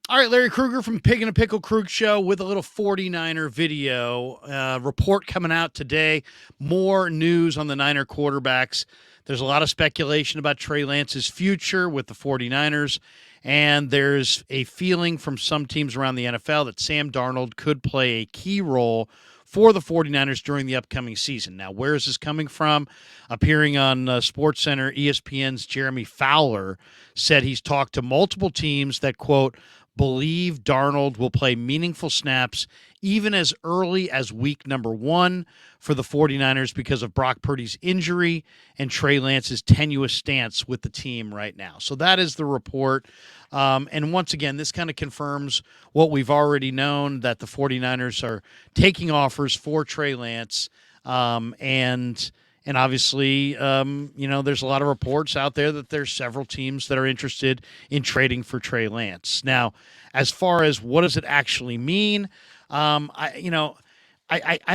All right, Larry Krueger from Pig and a Pickle Krug Show with a little 49er video report coming out today. More news on the Niner quarterbacks. There's a lot of speculation about Trey Lance's future with the 49ers, and there's a feeling from some teams around the NFL that Sam Darnold could play a key role for the 49ers during the upcoming season. Now, where is this coming from? Appearing on SportsCenter, ESPN's Jeremy Fowler said he's talked to multiple teams that, quote, believe Darnold will play meaningful snaps even as early as week number 1 for the 49ers because of Brock Purdy's injury and Trey Lance's tenuous stance with the team right now. So that is the report. And once again, this kind of confirms what we've already known, that the 49ers are taking offers for Trey Lance. And obviously, there's a lot of reports out there that there's several teams that are interested in trading for Trey Lance. Now, as far as what does it actually mean, I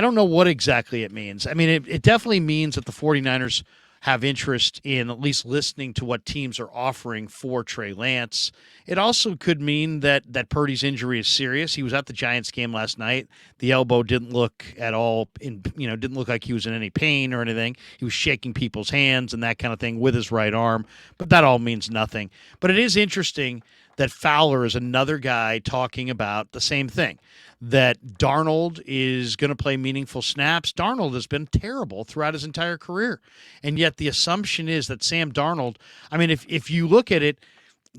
don't know what exactly it means. I mean, it definitely means that the 49ers have interest in at least listening to what teams are offering for Trey Lance. It also could mean that Purdy's injury is serious. He was at the Giants game last night. The elbow didn't look at all didn't look like he was in any pain or anything. He was shaking people's hands and that kind of thing with his right arm, but that all means nothing. But it is interesting that Fowler is another guy talking about the same thing, that Darnold is going to play meaningful snaps. Darnold has been terrible throughout his entire career. And yet the assumption is that Sam Darnold, I mean, if you look at it,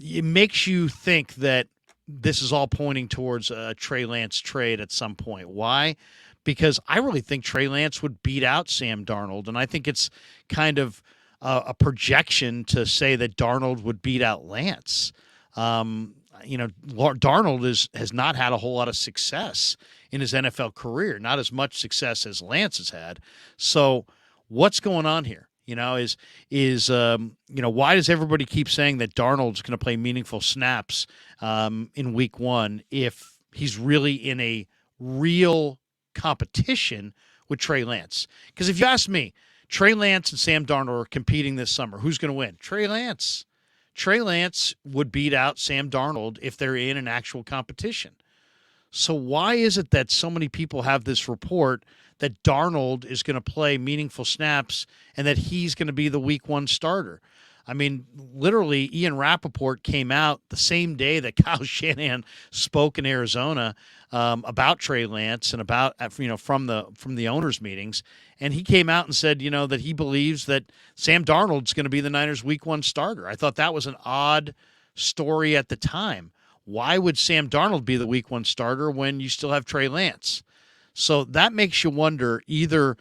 it makes you think that this is all pointing towards a Trey Lance trade at some point. Why? Because I really think Trey Lance would beat out Sam Darnold. And I think it's kind of a projection to say that Darnold would beat out Lance. Darnold has not had a whole lot of success in his NFL career, not as much success as Lance has had. So what's going on here? Why does everybody keep saying that Darnold's going to play meaningful snaps in week 1 if he's really in a real competition with Trey Lance? Because if you ask me, Trey Lance and Sam Darnold are competing this summer. Who's going to win? Trey Lance. Trey Lance would beat out Sam Darnold if they're in an actual competition. So why is it that so many people have this report that Darnold is going to play meaningful snaps and that he's going to be the week 1 starter? I mean, literally, Ian Rappaport came out the same day that Kyle Shanahan spoke in Arizona about Trey Lance and about from the owners' meetings, and he came out and said that he believes that Sam Darnold's going to be the Niners' week 1 starter. I thought that was an odd story at the time. Why would Sam Darnold be the week 1 starter when you still have Trey Lance? So that makes you wonder, either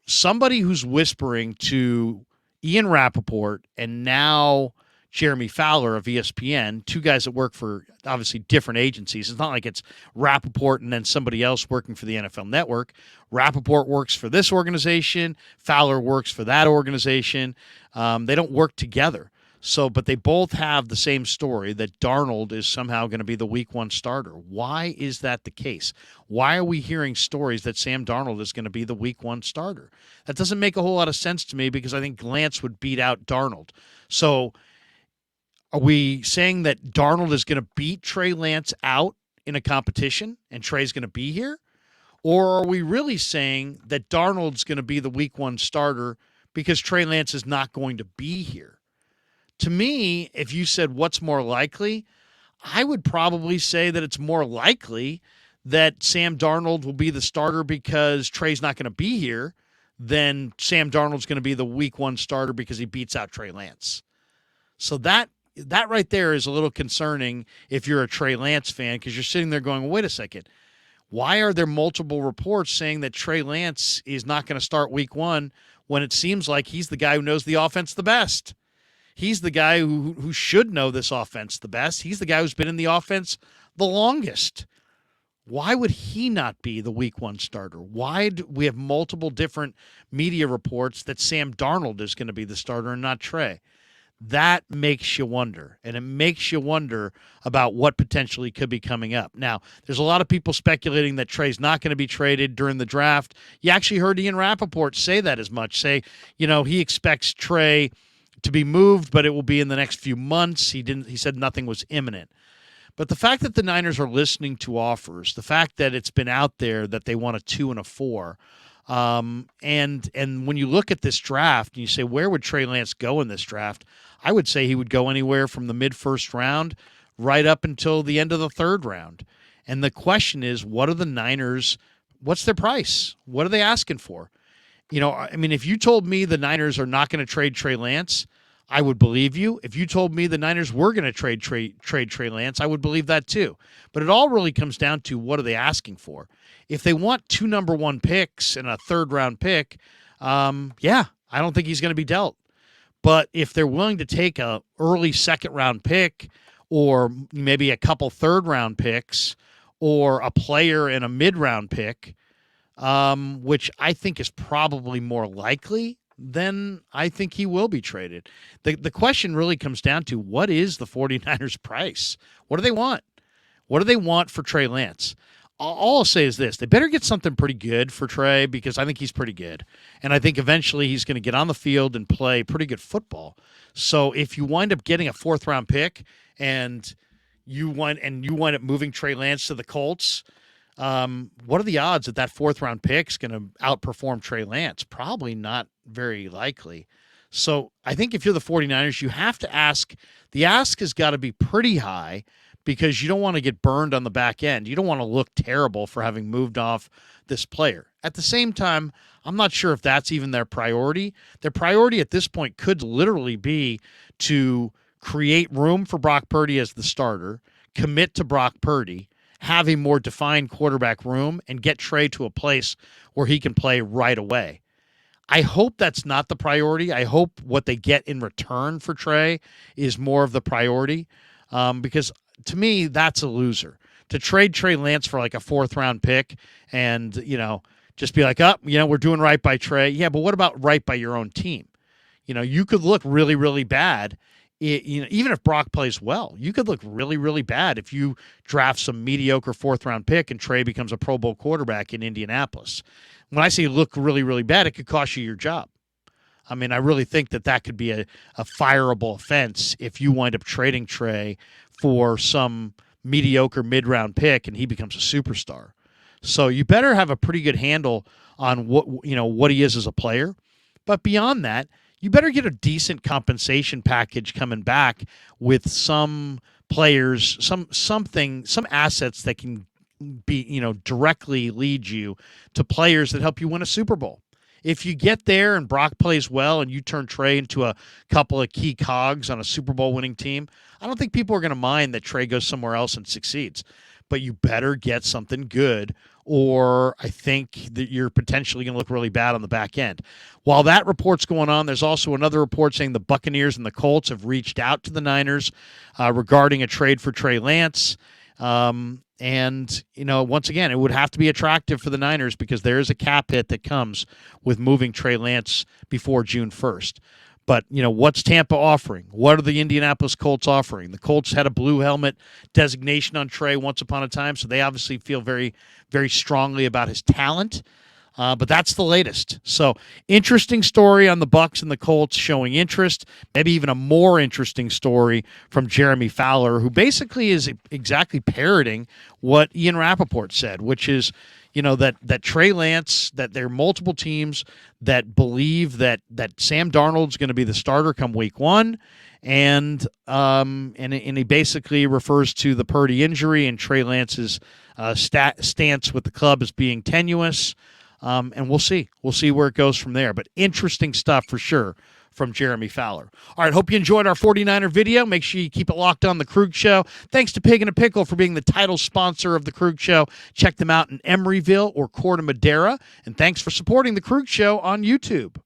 somebody who's whispering to Ian Rappaport and now Jeremy Fowler of ESPN, two guys that work for obviously different agencies. It's not like it's Rappaport and then somebody else working for the NFL Network. Rappaport works for this organization. Fowler works for that organization. They don't work together. But they both have the same story, that Darnold is somehow going to be the week 1 starter. Why is that the case? Why are we hearing stories that Sam Darnold is going to be the week 1 starter? That doesn't make a whole lot of sense to me, because I think Lance would beat out Darnold. So are we saying that Darnold is going to beat Trey Lance out in a competition and Trey's going to be here? Or are we really saying that Darnold's going to be the week 1 starter because Trey Lance is not going to be here? To me, if you said what's more likely, I would probably say that it's more likely that Sam Darnold will be the starter because Trey's not going to be here than Sam Darnold's going to be the week 1 starter because he beats out Trey Lance. So that right there is a little concerning if you're a Trey Lance fan, because you're sitting there going, well, wait a second. Why are there multiple reports saying that Trey Lance is not going to start week 1 when it seems like he's the guy who knows the offense the best? He's the guy who should know this offense the best. He's the guy who's been in the offense the longest. Why would he not be the week 1 starter? Why do we have multiple different media reports that Sam Darnold is going to be the starter and not Trey? That makes you wonder, and it makes you wonder about what potentially could be coming up. Now, there's a lot of people speculating that Trey's not going to be traded during the draft. You actually heard Ian Rappaport say that as much, say, he expects Trey to be moved, but it will be in the next few months. He said nothing was imminent. But the fact that the Niners are listening to offers, the fact that it's been out there that they want a 2 and a 4, and when you look at this draft and you say, where would Trey Lance go in this draft? I would say he would go anywhere from the mid-first round right up until the end of the third round. And the question is, what are the Niners, what's their price? What are they asking for? I mean, if you told me the Niners are not going to trade Trey Lance, I would believe you. If you told me the Niners were going to trade Trey Lance, I would believe that too. But it all really comes down to, what are they asking for? If they want 2 number 1 picks and a third-round pick, yeah, I don't think he's going to be dealt. But if they're willing to take a early second-round pick, or maybe a couple third-round picks, or a player and a mid-round pick, which I think is probably more likely, then I think he will be traded. The question really comes down to, what is the 49ers price? What do they want? What do they want for Trey Lance? All I'll say is this. They better get something pretty good for Trey, because I think he's pretty good. And I think eventually he's going to get on the field and play pretty good football. So if you wind up getting a 4th-round pick and you wind up moving Trey Lance to the Colts, what are the odds that 4th-round pick is going to outperform Trey Lance? Probably not very likely. So I think if you're the 49ers, you have to ask. The ask has got to be pretty high, because you don't want to get burned on the back end. You don't want to look terrible for having moved off this player. At the same time, I'm not sure if that's even their priority. Their priority at this point could literally be to create room for Brock Purdy as the starter, commit to Brock Purdy, have a more defined quarterback room, and get Trey to a place where he can play right away. I hope that's not the priority. I hope what they get in return for Trey is more of the priority, because to me, that's a loser. To trade Trey Lance for like a 4th-round pick and, just be like, we're doing right by Trey. Yeah, but what about right by your own team? You could look really, really bad. Even if Brock plays well, you could look really, really bad if you draft some mediocre 4th-round pick and Trey becomes a Pro Bowl quarterback in Indianapolis. When I say look really, really bad, it could cost you your job. I mean, I really think that could be a fireable offense if you wind up trading Trey for some mediocre mid-round pick and he becomes a superstar. So you better have a pretty good handle on what he is as a player. But beyond that, you better get a decent compensation package coming back with some players, some assets that can be, directly lead you to players that help you win a Super Bowl. If you get there and Brock plays well and you turn Trey into a couple of key cogs on a Super Bowl winning team, I don't think people are going to mind that Trey goes somewhere else and succeeds. But you better get something good, or I think that you're potentially going to look really bad on the back end. While that report's going on, there's also another report saying the Buccaneers and the Colts have reached out to the Niners regarding a trade for Trey Lance. And, once again, it would have to be attractive for the Niners, because there is a cap hit that comes with moving Trey Lance before June 1st. But, what's Tampa offering? What are the Indianapolis Colts offering? The Colts had a blue helmet designation on Trey once upon a time, so they obviously feel very, very strongly about his talent. But that's the latest. So interesting story on the Bucs and the Colts showing interest. Maybe even a more interesting story from Jeremy Fowler, who basically is exactly parroting what Ian Rappaport said, which is, that Trey Lance, that there are multiple teams that believe that Sam Darnold's going to be the starter come week 1. And he basically refers to the Purdy injury and Trey Lance's stance with the club as being tenuous. And we'll see. We'll see where it goes from there. But interesting stuff for sure from Jeremy Fowler. All right, hope you enjoyed our 49er video. Make sure you keep it locked on The Krug Show. Thanks to Pig and a Pickle for being the title sponsor of The Krug Show. Check them out in Emeryville or Corte Madera. And thanks for supporting The Krug Show on YouTube.